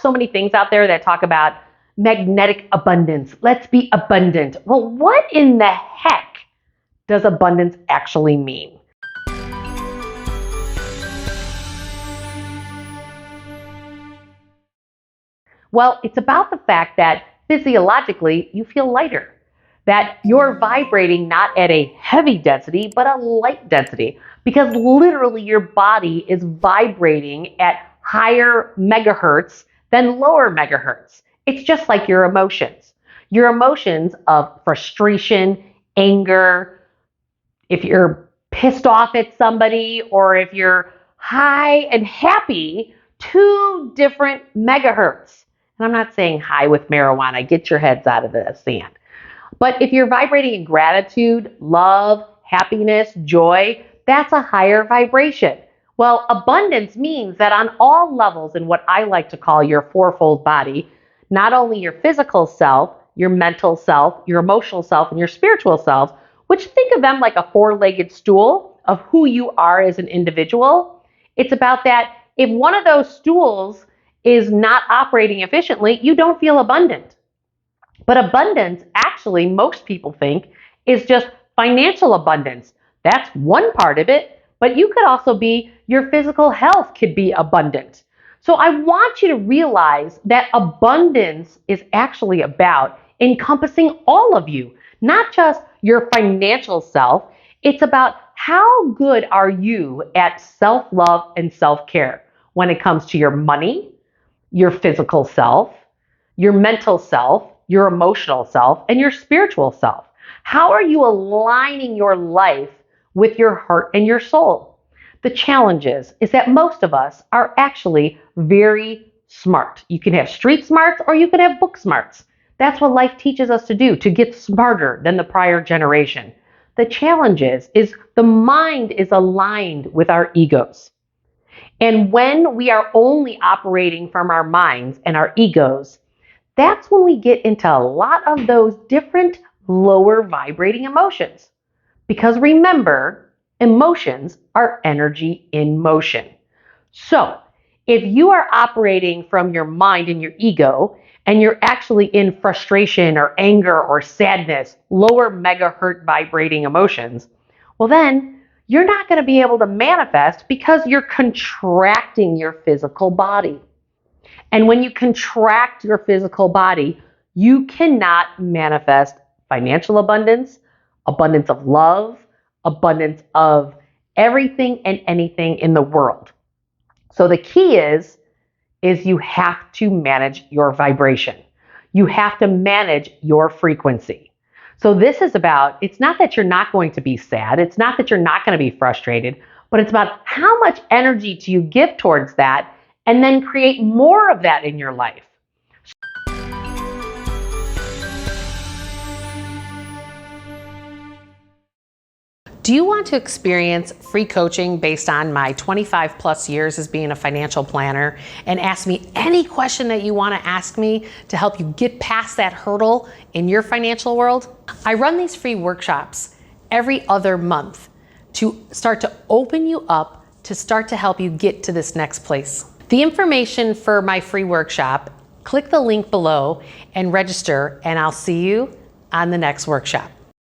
so many things out there that talk about magnetic abundance. Let's be abundant. Well, what in the heck does abundance actually mean? Well, it's about the fact that physiologically you feel lighter, that you're vibrating not at a heavy density, but a light density, because literally your body is vibrating at higher megahertz than lower megahertz. It's just like your emotions. Your emotions of frustration, anger, if you're pissed off at somebody, or if you're high and happy, two different megahertz. And I'm not saying high with marijuana, get your heads out of the sand. But if you're vibrating in gratitude, love, happiness, joy, that's a higher vibration. Well, abundance means that on all levels in what I like to call your fourfold body, not only your physical self, your mental self, your emotional self, and your spiritual self, which think of them like a four-legged stool of who you are as an individual. It's about that if one of those stools is not operating efficiently, you don't feel abundant. But abundance, actually, most people think, is just financial abundance. That's one part of it, but you could also be, your physical health could be abundant. So I want you to realize that abundance is actually about encompassing all of you, not just your financial self. It's about how good are you at self-love and self-care when it comes to your money, your physical self, your mental self, your emotional self, and your spiritual self. How are you aligning your life with your heart and your soul? The challenge is that most of us are actually very smart. You can have street smarts or you can have book smarts. That's what life teaches us to do, to get smarter than the prior generation. The challenge is the mind is aligned with our egos. And when we are only operating from our minds and our egos, that's when we get into a lot of those different lower vibrating emotions. Because remember, emotions are energy in motion. So if you are operating from your mind and your ego, and you're actually in frustration or anger or sadness, lower megahertz vibrating emotions, well then you're not going to be able to manifest because you're contracting your physical body. And when you contract your physical body, you cannot manifest financial abundance, abundance of love, abundance of everything and anything in the world. So the key is you have to manage your vibration. You have to manage your frequency. So this is about, it's not that you're not going to be sad. It's not that you're not going to be frustrated, but it's about how much energy do you give towards that and then create more of that in your life. Do you want to experience free coaching based on my 25 plus years as being a financial planner and ask me any question that you want to ask me to help you get past that hurdle in your financial world? I run these free workshops every other month to start to open you up, to start to help you get to this next place. The information for my free workshop, click the link below and register, and I'll see you on the next workshop.